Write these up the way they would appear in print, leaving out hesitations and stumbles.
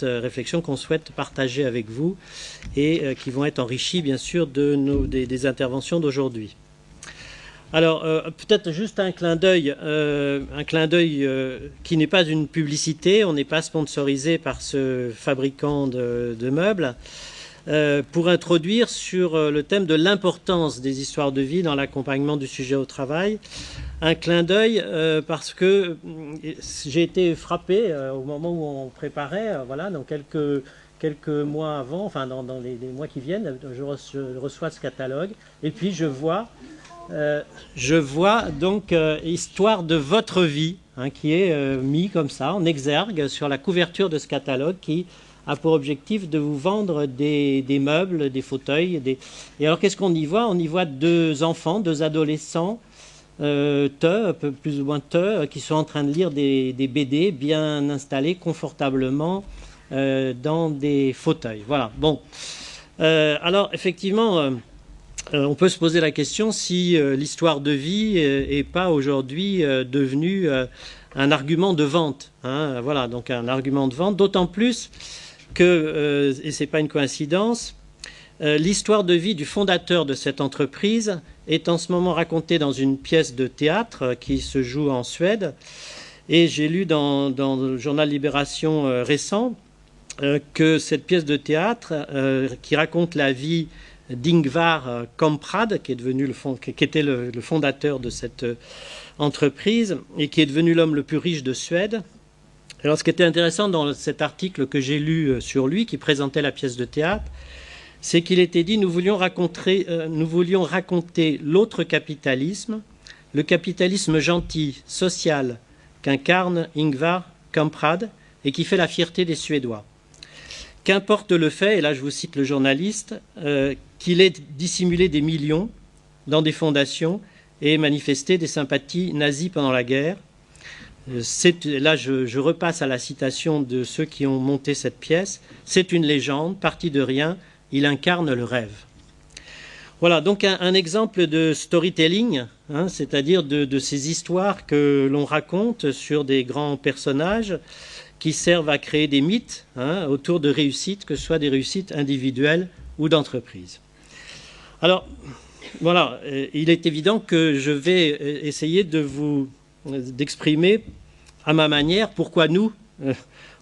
réflexions qu'on souhaite partager avec vous et qui vont être enrichies, bien sûr, des interventions d'aujourd'hui. Alors, peut-être juste un clin d'œil qui n'est pas une publicité, on n'est pas sponsorisé par ce fabricant de meubles, pour introduire sur le thème de l'importance des histoires de vie dans l'accompagnement du sujet au travail. Un clin d'œil parce que j'ai été frappé au moment où on préparait, voilà, donc quelques mois avant, enfin dans les mois qui viennent, je reçois ce catalogue et puis je vois donc Histoire de votre vie, hein, qui est mis comme ça en exergue sur la couverture de ce catalogue qui a pour objectif de vous vendre des meubles, des fauteuils. Et alors qu'est-ce qu'on y voit? On y voit deux enfants, deux adolescents, plus ou moins qui sont en train de lire des BD bien installés confortablement dans des fauteuils. Voilà, bon. Alors effectivement, on peut se poser la question si l'histoire de vie n'est pas aujourd'hui devenue un argument de vente. Hein, voilà, donc un argument de vente, d'autant plus que, et ce n'est pas une coïncidence, l'histoire de vie du fondateur de cette entreprise est en ce moment racontée dans une pièce de théâtre qui se joue en Suède. Et j'ai lu dans le journal Libération récent que cette pièce de théâtre qui raconte la vie d'Ingvar Kamprad, qui était le fondateur de cette entreprise et qui est devenu l'homme le plus riche de Suède. Alors, ce qui était intéressant dans cet article que j'ai lu sur lui, qui présentait la pièce de théâtre, c'est qu'il était dit nous voulions raconter l'autre capitalisme, le capitalisme gentil, social, qu'incarne Ingvar Kamprad et qui fait la fierté des Suédois. Qu'importe le fait, et là je vous cite le journaliste, qu'il ait dissimulé des millions dans des fondations et manifesté des sympathies nazies pendant la guerre. Là, je repasse à la citation de ceux qui ont monté cette pièce. C'est une légende, parti de rien, il incarne le rêve. Voilà, donc un exemple de storytelling, hein, c'est-à-dire de ces histoires que l'on raconte sur des grands personnages qui servent à créer des mythes autour de réussites, que ce soit des réussites individuelles ou d'entreprise. Alors, voilà, il est évident que je vais essayer d'exprimer à ma manière pourquoi nous,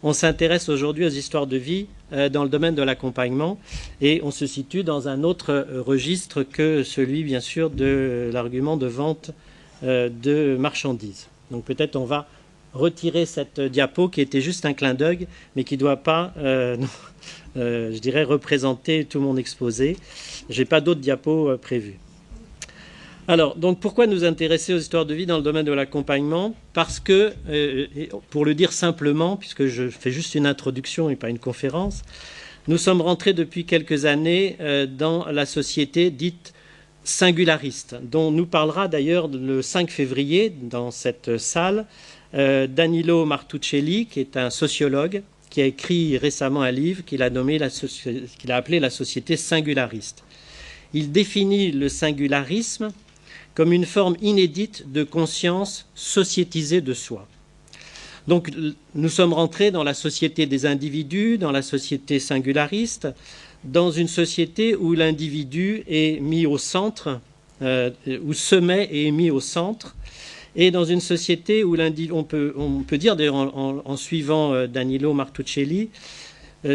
on s'intéresse aujourd'hui aux histoires de vie dans le domaine de l'accompagnement et on se situe dans un autre registre que celui, bien sûr, de l'argument de vente de marchandises. Donc peut-être on va retirer cette diapo qui était juste un clin d'œil, mais qui ne doit pas, je dirais, représenter tout mon exposé. Je n'ai pas d'autres diapos prévus. Alors, donc pourquoi nous intéresser aux histoires de vie dans le domaine de l'accompagnement? Parce que, pour le dire simplement, puisque je fais juste une introduction et pas une conférence, nous sommes rentrés depuis quelques années dans la société dite singulariste, dont nous parlera d'ailleurs le 5 février dans cette salle Danilo Martuccelli, qui est un sociologue, qui a écrit récemment un livre qu'il a appelé la société singulariste. Il définit le singularisme comme une forme inédite de conscience sociétisée de soi. Donc nous sommes rentrés dans la société des individus, dans la société singulariste, dans une société où l'individu est mis au centre, où se met et est mis au centre, et dans une société où on peut dire, d'ailleurs en suivant Danilo Martuccelli,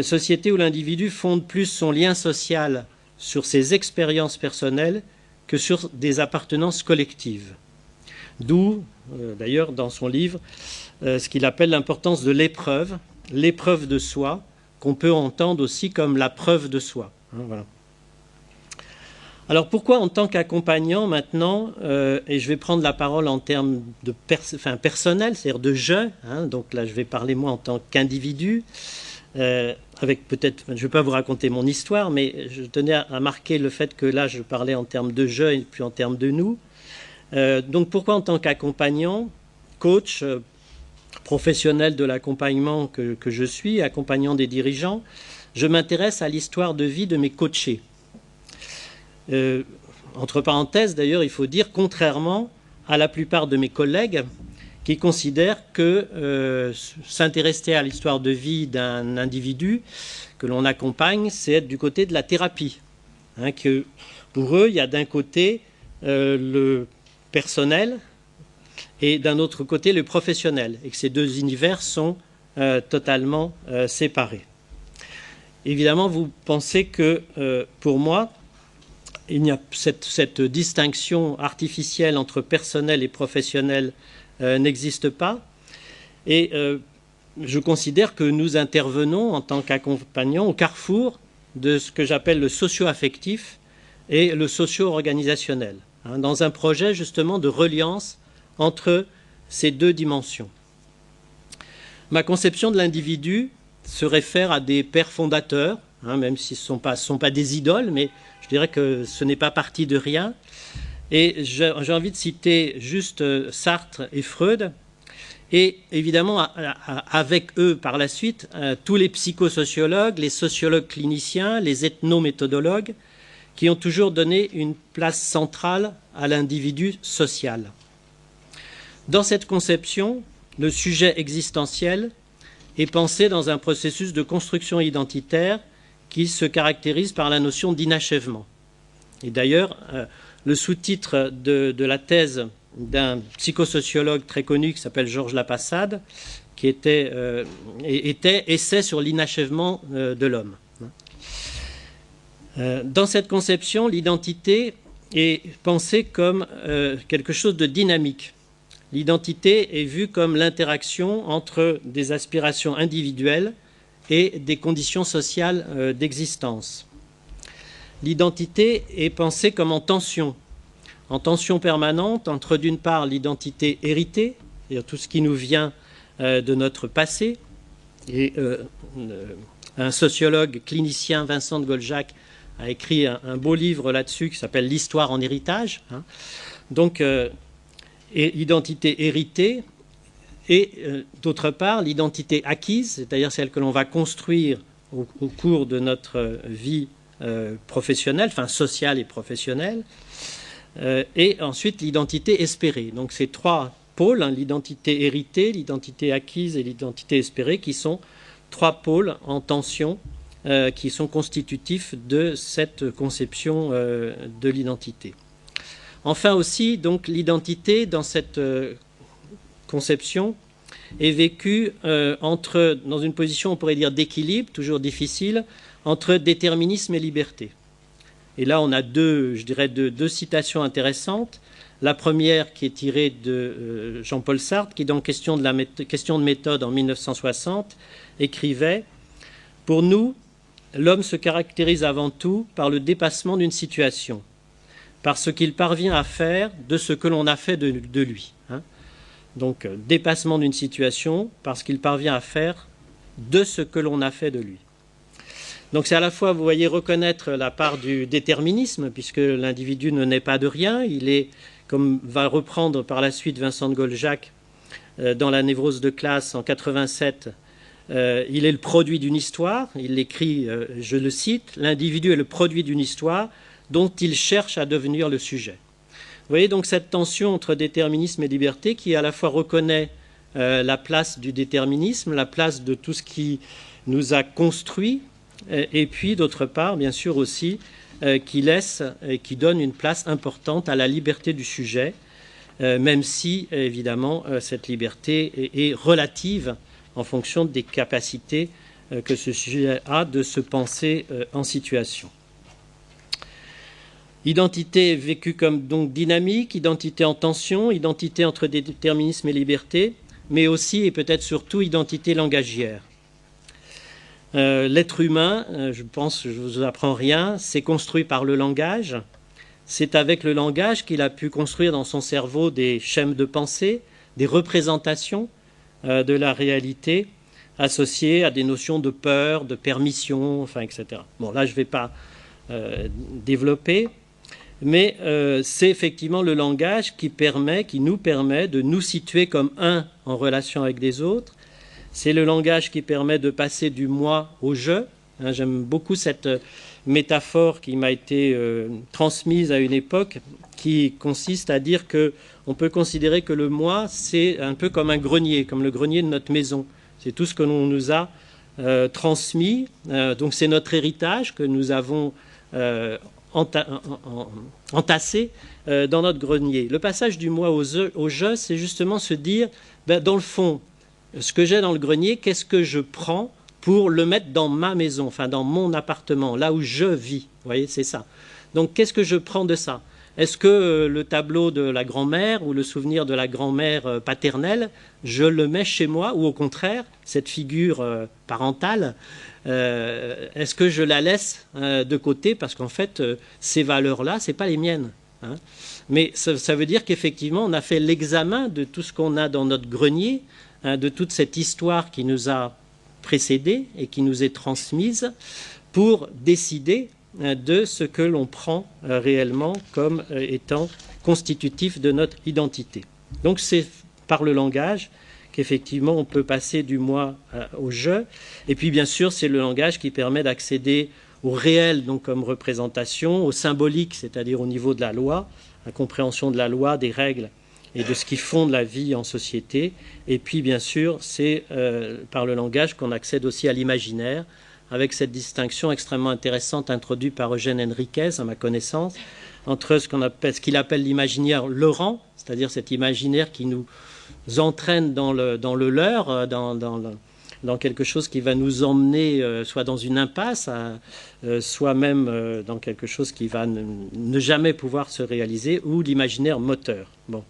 société où l'individu fonde plus son lien social sur ses expériences personnelles que sur des appartenances collectives. D'où, d'ailleurs, dans son livre, ce qu'il appelle l'importance de l'épreuve de soi, qu'on peut entendre aussi comme la preuve de soi. Voilà. Alors pourquoi en tant qu'accompagnant maintenant, et je vais prendre la parole en termes de personnel, c'est-à-dire de je, donc là je vais parler moi en tant qu'individu, avec peut-être, je ne vais pas vous raconter mon histoire, mais je tenais à marquer le fait que là je parlais en termes de je et puis en termes de nous. Donc pourquoi en tant qu'accompagnant, coach, professionnel de l'accompagnement que je suis, accompagnant des dirigeants, je m'intéresse à l'histoire de vie de mes coachés. Entre parenthèses, d'ailleurs, il faut dire, contrairement à la plupart de mes collègues qui considère que s'intéresser à l'histoire de vie d'un individu que l'on accompagne, c'est être du côté de la thérapie. Que pour eux, il y a d'un côté le personnel et d'un autre côté le professionnel, et que ces deux univers sont totalement séparés. Évidemment, vous pensez que, pour moi, il n'y a cette distinction artificielle entre personnel et professionnel n'existe pas. Et je considère que nous intervenons en tant qu'accompagnants au carrefour de ce que j'appelle le socio-affectif et le socio-organisationnel, dans un projet justement de reliance entre ces deux dimensions. Ma conception de l'individu se réfère à des pères fondateurs, même si ce ne sont pas des idoles, mais je dirais que ce n'est pas parti de rien. Et j'ai envie de citer juste Sartre et Freud, et évidemment avec eux par la suite tous les psychosociologues, les sociologues cliniciens, les ethnométhodologues, qui ont toujours donné une place centrale à l'individu social. Dans cette conception, le sujet existentiel est pensé dans un processus de construction identitaire qui se caractérise par la notion d'inachèvement. Et d'ailleurs, le sous-titre de la thèse d'un psychosociologue très connu qui s'appelle Georges Lapassade, qui était Essai sur l'inachèvement de l'homme. Dans cette conception, l'identité est pensée comme quelque chose de dynamique. L'identité est vue comme l'interaction entre des aspirations individuelles et des conditions sociales d'existence. L'identité est pensée comme en tension permanente entre d'une part l'identité héritée, c'est-à-dire tout ce qui nous vient de notre passé, et un sociologue clinicien, Vincent de Goljac, a écrit un beau livre là-dessus qui s'appelle « L'histoire en héritage ». Donc, et l'identité héritée, et d'autre part l'identité acquise, c'est-à-dire celle que l'on va construire au cours de notre vie professionnelle, enfin sociale et professionnelle, et ensuite l'identité espérée. Donc ces trois pôles, l'identité héritée, l'identité acquise et l'identité espérée, qui sont trois pôles en tension qui sont constitutifs de cette conception de l'identité. Enfin aussi, donc, l'identité dans cette conception est vécue dans une position, on pourrait dire, d'équilibre, toujours difficile, entre déterminisme et liberté. Et là, on a deux citations intéressantes. La première qui est tirée de Jean-Paul Sartre, qui, dans Question de méthode en 1960, écrivait « Pour nous, l'homme se caractérise avant tout par le dépassement d'une situation, par ce qu'il parvient à faire de ce que l'on a fait de lui. » Donc, dépassement d'une situation, parce qu'il parvient à faire de ce que l'on a fait de lui. Donc, c'est à la fois, vous voyez, reconnaître la part du déterminisme, puisque l'individu ne naît pas de rien. Il est, comme va reprendre par la suite Vincent de Goljac dans La névrose de classe en 87, il est le produit d'une histoire. Il écrit, je le cite, « L'individu est le produit d'une histoire dont il cherche à devenir le sujet ». Vous voyez donc cette tension entre déterminisme et liberté qui à la fois reconnaît la place du déterminisme, la place de tout ce qui nous a construit, et puis d'autre part, bien sûr aussi, qui laisse et qui donne une place importante à la liberté du sujet, même si, évidemment, cette liberté est relative en fonction des capacités que ce sujet a de se penser en situation. Identité vécue comme donc dynamique, identité en tension, identité entre déterminisme et liberté, mais aussi et peut-être surtout identité langagière. L'être humain, je pense, je ne vous apprends rien, c'est construit par le langage. C'est avec le langage qu'il a pu construire dans son cerveau des schèmes de pensée, des représentations de la réalité associées à des notions de peur, de permission, enfin, etc. Bon, là, je ne vais pas développer. Mais c'est effectivement le langage qui nous permet de nous situer comme un en relation avec des autres. C'est le langage qui permet de passer du moi au je. J'aime beaucoup cette métaphore qui m'a été transmise à une époque, qui consiste à dire qu'on peut considérer que le moi, c'est un peu comme un grenier, comme le grenier de notre maison. C'est tout ce que l'on nous a transmis, donc c'est notre héritage que nous avons entassé dans notre grenier. Le passage du moi au je, c'est justement se dire, dans le fond, ce que j'ai dans le grenier, qu'est-ce que je prends pour le mettre dans ma maison, enfin dans mon appartement, là où je vis. Vous voyez, c'est ça. Donc qu'est-ce que je prends de ça? Est-ce que le tableau de la grand-mère ou le souvenir de la grand-mère paternelle, je le mets chez moi, ou au contraire, cette figure parentale, est-ce que je la laisse de côté parce qu'en fait, ces valeurs-là, ce n'est pas les miennes, hein. Mais ça veut dire qu'effectivement, on a fait l'examen de tout ce qu'on a dans notre grenier, hein, de toute cette histoire qui nous a précédés et qui nous est transmise pour décider de ce que l'on prend réellement comme étant constitutif de notre identité. Donc c'est par le langage qu'effectivement on peut passer du moi au je. Et puis bien sûr c'est le langage qui permet d'accéder au réel, donc comme représentation, au symbolique, c'est-à-dire au niveau de la loi, la compréhension de la loi, des règles et de ce qui fonde la vie en société. Et puis bien sûr c'est par le langage qu'on accède aussi à l'imaginaire, avec cette distinction extrêmement intéressante introduite par Eugène Henriquez, à ma connaissance, entre ce qu'il appelle l'imaginaire Laurent, c'est-à-dire cet imaginaire qui nous entraîne dans le leurre, dans quelque chose qui va nous emmener soit dans une impasse, soit même dans quelque chose qui va ne jamais pouvoir se réaliser, ou l'imaginaire moteur. Bon.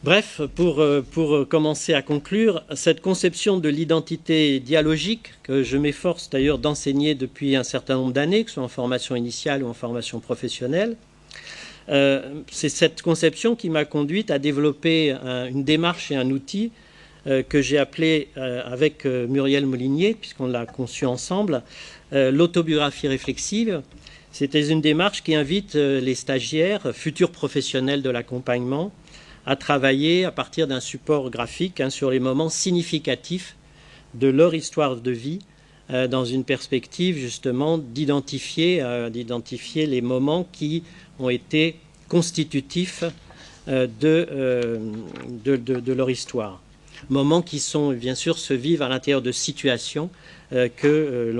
Bref, pour commencer à conclure, cette conception de l'identité dialogique, que je m'efforce d'ailleurs d'enseigner depuis un certain nombre d'années, que ce soit en formation initiale ou en formation professionnelle, c'est cette conception qui m'a conduite à développer une démarche et un outil que j'ai appelé avec Muriel Molinier, puisqu'on l'a conçu ensemble, l'autobiographie réflexive. C'était une démarche qui invite les stagiaires, futurs professionnels de l'accompagnement, à travailler à partir d'un support graphique sur les moments significatifs de leur histoire de vie, dans une perspective justement d'identifier les moments qui ont été constitutifs de leur histoire. Moments qui sont, bien sûr, se vivent à l'intérieur de situations qu'ils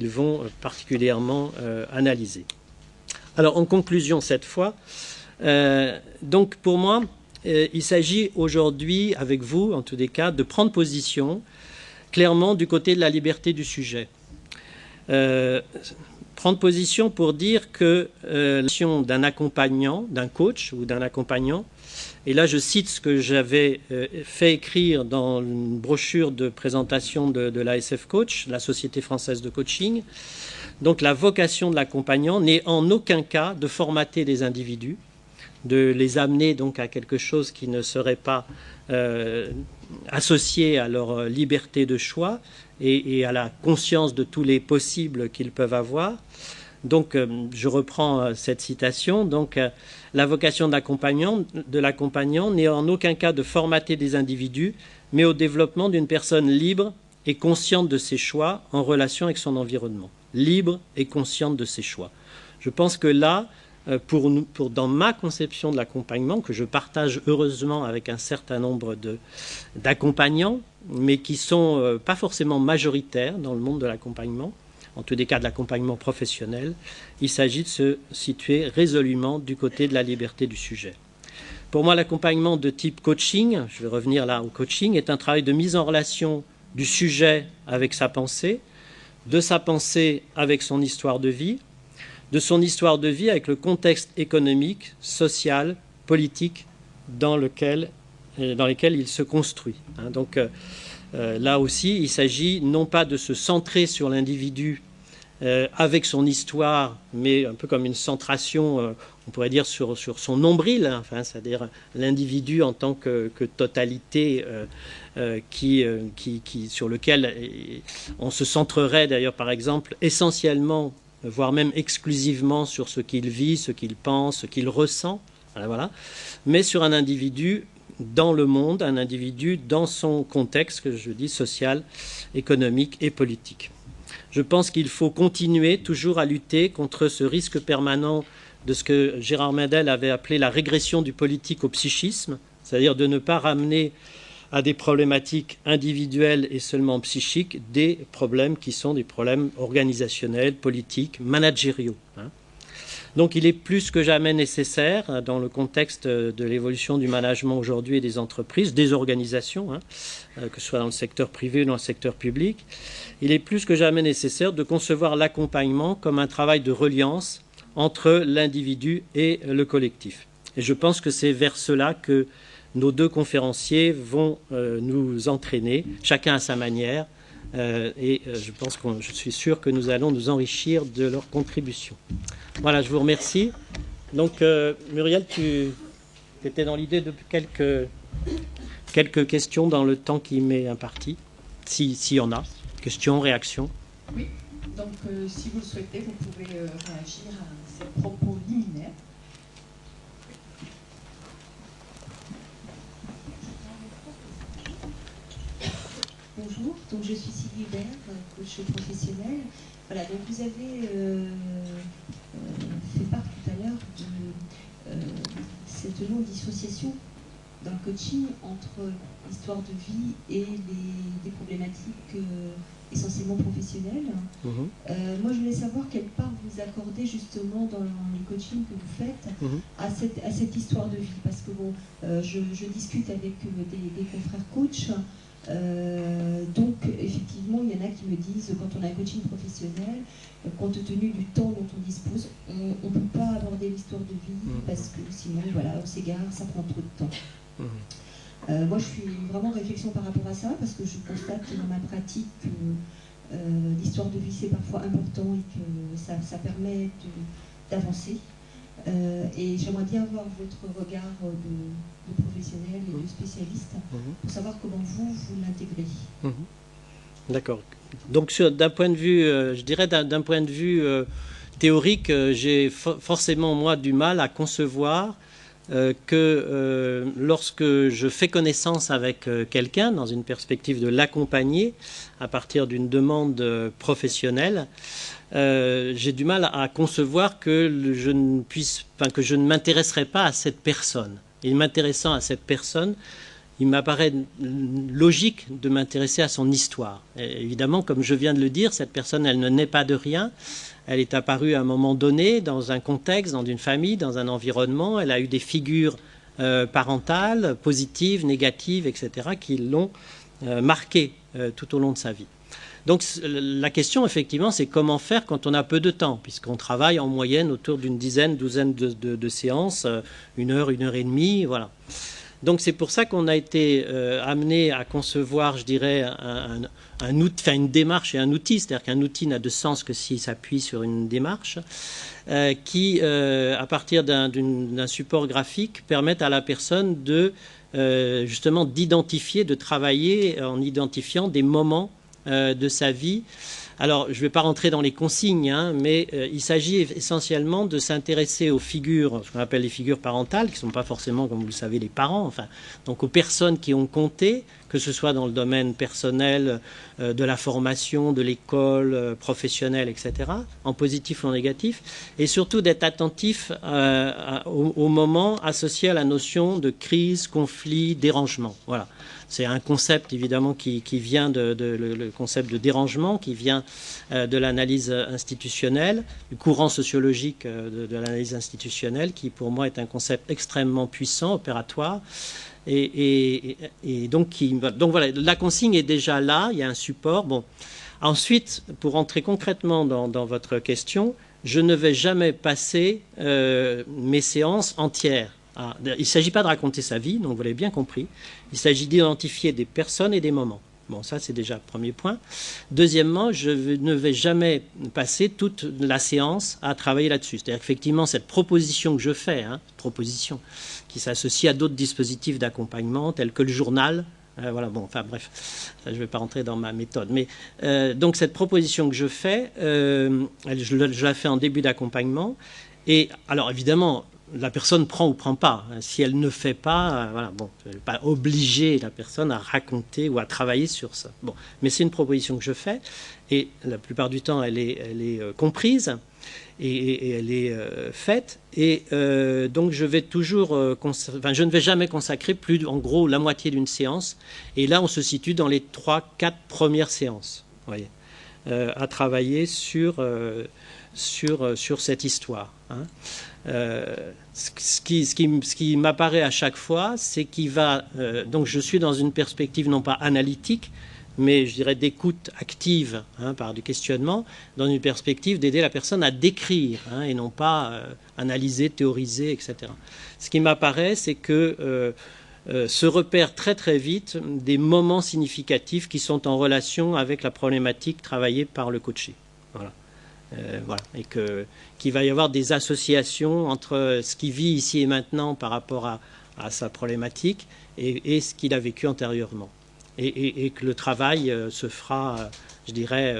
vont particulièrement analyser. Alors, en conclusion, cette fois, donc pour moi, il s'agit aujourd'hui, avec vous, en tous les cas, de prendre position clairement du côté de la liberté du sujet. Prendre position pour dire que l'action d'un accompagnant, d'un coach ou d'un accompagnant, et là je cite ce que j'avais fait écrire dans une brochure de présentation de l'ASF Coach, la Société française de coaching. Donc la vocation de l'accompagnant n'est en aucun cas de formater des individus, de les amener donc à quelque chose qui ne serait pas associé à leur liberté de choix et à la conscience de tous les possibles qu'ils peuvent avoir. Donc je reprends cette citation. Donc la vocation de l'accompagnant n'est en aucun cas de formater des individus, mais au développement d'une personne libre et consciente de ses choix en relation avec son environnement. Libre et consciente de ses choix. Je pense que là, dans ma conception de l'accompagnement, que je partage heureusement avec un certain nombre d'accompagnants, mais qui ne sont pas forcément majoritaires dans le monde de l'accompagnement, en tous les cas de l'accompagnement professionnel, il s'agit de se situer résolument du côté de la liberté du sujet. Pour moi, l'accompagnement de type coaching, je vais revenir là au coaching, est un travail de mise en relation du sujet avec sa pensée, de sa pensée avec son histoire de vie, de son histoire de vie avec le contexte économique, social, politique dans lequel il se construit. Donc là aussi, il s'agit non pas de se centrer sur l'individu avec son histoire, mais un peu comme une centration, on pourrait dire, sur son nombril, c'est-à-dire l'individu en tant que totalité sur lequel on se centrerait d'ailleurs, par exemple, essentiellement, voire même exclusivement sur ce qu'il vit, ce qu'il pense, ce qu'il ressent, voilà, mais sur un individu dans le monde, un individu dans son contexte, que je dis social, économique et politique. Je pense qu'il faut continuer toujours à lutter contre ce risque permanent de ce que Gérard Mendel avait appelé la régression du politique au psychisme, c'est-à-dire de ne pas ramener à des problématiques individuelles et seulement psychiques des problèmes qui sont des problèmes organisationnels, politiques, managériaux. Donc il est plus que jamais nécessaire, dans le contexte de l'évolution du management aujourd'hui et des entreprises, des organisations, que ce soit dans le secteur privé ou dans le secteur public, il est plus que jamais nécessaire de concevoir l'accompagnement comme un travail de reliance entre l'individu et le collectif. Et je pense que c'est vers cela que nos deux conférenciers vont nous entraîner, chacun à sa manière, et je suis sûr que nous allons nous enrichir de leur contribution. Voilà, je vous remercie. Donc, Muriel, tu étais dans l'idée de quelques questions dans le temps qui m'est imparti, s'il y en a. Questions, réactions. Oui, donc si vous le souhaitez, vous pouvez réagir à ces propos liminaires. Bonjour, donc je suis Sylvie Hubert, coach professionnel. Voilà, donc vous avez fait part tout à l'heure de cette longue dissociation dans le coaching entre l'histoire de vie et des problématiques essentiellement professionnelles. Moi, je voulais savoir quelle part vous accordez justement dans les coachings que vous faites à cette histoire de vie. Parce que bon, je discute avec des confrères coachs. Donc effectivement il y en a qui me disent quand on a un coaching professionnel, compte tenu du temps dont on dispose, on ne peut pas aborder l'histoire de vie parce que sinon voilà, on s'égare, ça prend trop de temps. Moi je suis vraiment en réflexion par rapport à ça parce que je constate dans ma pratique que l'histoire de vie c'est parfois important et que ça permet d'avancer. Et j'aimerais bien avoir votre regard de professionnel et de spécialiste pour savoir comment vous l'intégrez. D'accord. Donc d'un point de vue, je dirais d'un point de vue théorique, j'ai forcément moi du mal à concevoir que lorsque je fais connaissance avec quelqu'un dans une perspective de l'accompagner à partir d'une demande professionnelle, j'ai du mal à concevoir que je ne m'intéresserai pas à cette personne. Et m'intéressant à cette personne, il m'apparaît logique de m'intéresser à son histoire. Et évidemment, comme je viens de le dire, cette personne, elle ne naît pas de rien. Elle est apparue à un moment donné, dans un contexte, dans une famille, dans un environnement. Elle a eu des figures parentales, positives, négatives, etc., qui l'ont marquée tout au long de sa vie. Donc la question, effectivement, c'est comment faire quand on a peu de temps, puisqu'on travaille en moyenne autour d'une douzaine de séances, 1 heure, 1 heure et demie, voilà. Donc c'est pour ça qu'on a été amené à concevoir, je dirais, une démarche et un outil, c'est-à-dire qu'un outil n'a de sens que s'il s'appuie sur une démarche, qui, à partir d'un support graphique, permettent à la personne justement d'identifier, de travailler en identifiant des moments de sa vie. Alors, je ne vais pas rentrer dans les consignes, mais il s'agit essentiellement de s'intéresser aux figures, ce qu'on appelle les figures parentales, qui ne sont pas forcément, comme vous le savez, les parents, donc aux personnes qui ont compté, que ce soit dans le domaine personnel, de la formation, de l'école, professionnelle, etc., en positif ou en négatif, et surtout d'être attentif au moment associé à la notion de crise, conflit, dérangement. Voilà. C'est un concept évidemment qui vient le concept de dérangement, qui vient de l'analyse institutionnelle, du courant sociologique de l'analyse institutionnelle, qui pour moi est un concept extrêmement puissant, opératoire. Et donc voilà, la consigne est déjà là, il y a un support. Bon. Ensuite, pour rentrer concrètement dans votre question, je ne vais jamais passer mes séances entières. Il ne s'agit pas de raconter sa vie, donc vous l'avez bien compris. Il s'agit d'identifier des personnes et des moments. Bon, ça, c'est déjà le premier point. Deuxièmement, je ne vais jamais passer toute la séance à travailler là-dessus. C'est-à-dire qu'effectivement, cette proposition que je fais, proposition qui s'associe à d'autres dispositifs d'accompagnement, tels que le journal, voilà, bon, enfin bref, ça, je ne vais pas rentrer dans ma méthode. Mais donc, cette proposition que je fais, je la fais en début d'accompagnement. Et alors, évidemment, la personne prend ou prend pas. Si elle ne fait pas, voilà, bon, je ne vais pas obliger la personne à raconter ou à travailler sur ça. Bon, mais c'est une proposition que je fais et la plupart du temps, elle est comprise. et elle est faite. Et donc je vais toujours, je ne vais jamais consacrer plus, en gros, la moitié d'une séance. Et là, on se situe dans les 3-4 premières séances, vous voyez, à travailler sur cette histoire. Hein. Ce qui m'apparaît à chaque fois, c'est qu'il va... donc je suis dans une perspective non pas analytique, mais je dirais d'écoute active, hein, par du questionnement, dans une perspective d'aider la personne à décrire, hein, et non pas analyser, théoriser, etc. Ce qui m'apparaît, c'est que se repèrent très très vite des moments significatifs qui sont en relation avec la problématique travaillée par le coaché. Voilà. Voilà. Et qu'il va y avoir des associations entre ce qu'il vit ici et maintenant par rapport à sa problématique et ce qu'il a vécu antérieurement. Et que le travail se fera, je dirais,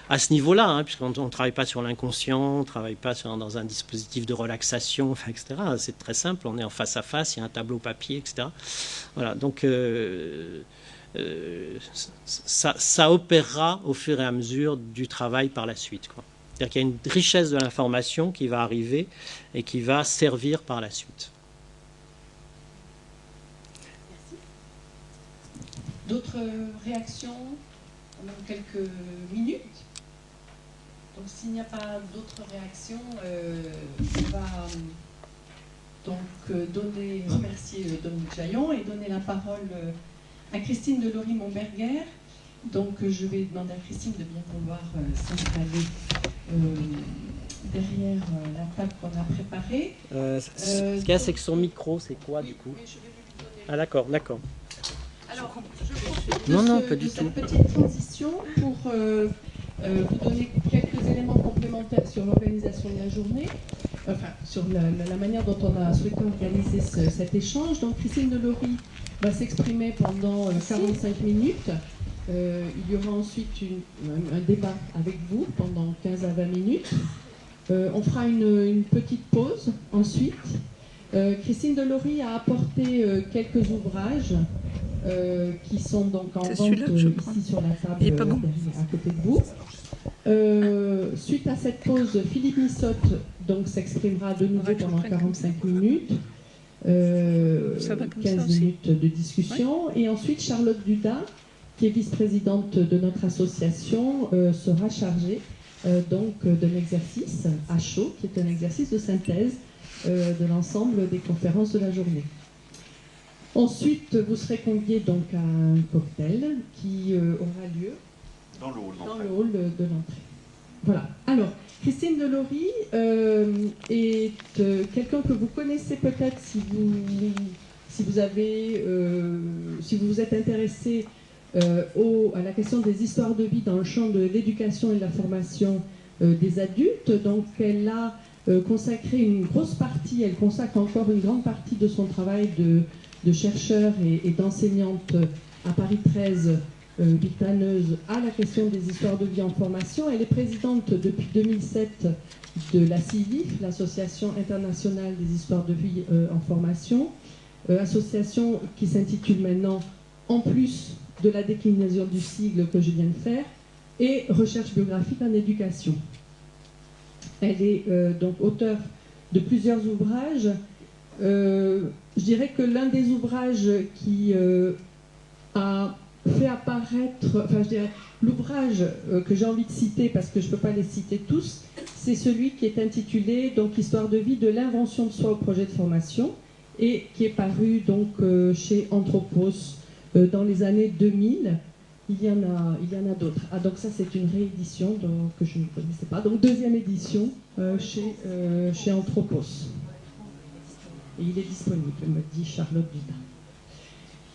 à ce niveau-là, hein, puisqu'on ne travaille pas sur l'inconscient, on ne travaille pas dans un dispositif de relaxation, enfin, etc. C'est très simple, on est en face à face, il y a un tableau papier, etc. Voilà, donc ça opérera au fur et à mesure du travail par la suite, quoi. C'est-à-dire qu'il y a une richesse de l'information qui va arriver et qui va servir par la suite. D'autres réactions en quelques minutes? Donc s'il n'y a pas d'autres réactions, on va donc remercier Dominique Jaillon et donner la parole à Christine Delory-Montberger. Donc je vais demander à Christine de bien vouloir s'installer derrière la table qu'on a préparée. Ce qu'il y a, c'est que son micro, c'est quoi du coup? Ah d'accord. Alors, pas du tout. Cette petite transition pour vous donner quelques éléments complémentaires sur l'organisation de la journée, enfin sur la manière dont on a souhaité organiser cet échange. Donc Christine Delory va s'exprimer pendant 45 minutes. Il y aura ensuite un débat avec vous pendant 15 à 20 minutes. On fera une petite pause ensuite. Christine Delory a apporté quelques ouvrages qui sont donc en vente ici sur la table à côté de vous. Suite à cette pause, Philippe Missotte donc s'exprimera de nouveau pendant 45 minutes. 15 minutes de discussion. Ouais. Et ensuite, Charlotte Duda, qui est vice-présidente de notre association, sera chargée donc d'un exercice à chaud, qui est un exercice de synthèse de l'ensemble des conférences de la journée. Ensuite, vous serez conviés donc à un cocktail qui aura lieu dans le hall de l'entrée. Voilà. Alors, Christine Delory est quelqu'un que vous connaissez peut-être si vous vous êtes intéressé à la question des histoires de vie dans le champ de l'éducation et de la formation des adultes. Donc, elle a consacré une grosse partie, elle consacre encore une grande partie de son travail de chercheur et d'enseignante à Paris 13, Vitaneuse, à la question des histoires de vie en formation. Elle est présidente depuis 2007 de la CIVIF, l'Association internationale des histoires de vie en formation, association qui s'intitule maintenant, en plus de la déclinaison du sigle que je viens de faire, et Recherche biographique en éducation. Elle est donc auteure de plusieurs ouvrages. Je dirais que l'un des ouvrages qui a fait apparaître, enfin je dirais, l'ouvrage que j'ai envie de citer, parce que je ne peux pas les citer tous, c'est celui qui est intitulé donc Histoire de vie de l'invention de soi au projet de formation, et qui est paru donc chez Anthropos dans les années 2000. Il y en a d'autres. Ah, donc ça c'est une réédition que je ne connaissais pas. Donc deuxième édition chez Anthropos. Et il est disponible, me dit Charlotte Duda.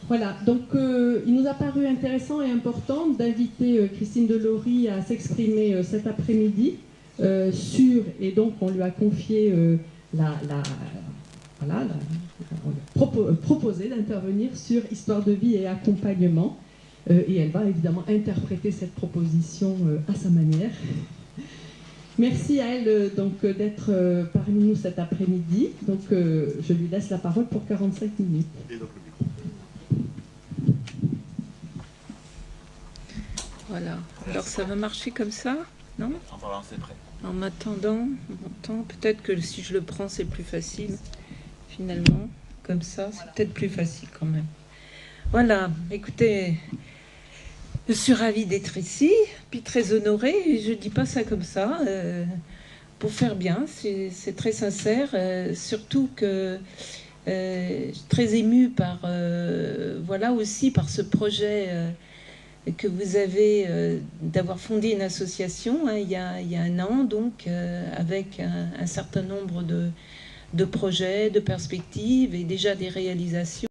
Voilà, donc il nous a paru intéressant et important d'inviter Christine Delory à s'exprimer cet après-midi et donc on lui a confié proposé d'intervenir sur Histoire de vie et accompagnement. Et elle va évidemment interpréter cette proposition à sa manière. Merci à elle donc d'être parmi nous cet après-midi. Donc je lui laisse la parole pour 45 minutes. Et donc le micro. Voilà. Alors ça va marcher comme ça? Non? Enfin, c'est prêt. En m'attendant, peut-être que si je le prends, c'est plus facile, finalement. Comme ça, c'est peut-être plus facile quand même. Voilà, écoutez, je suis ravie d'être ici, puis très honorée, et je dis pas ça comme ça, pour faire bien, c'est très sincère, surtout que je suis très émue par, voilà aussi, par ce projet que vous avez d'avoir fondé une association il y a 1 an, donc avec un certain nombre de projets, de perspectives et déjà des réalisations.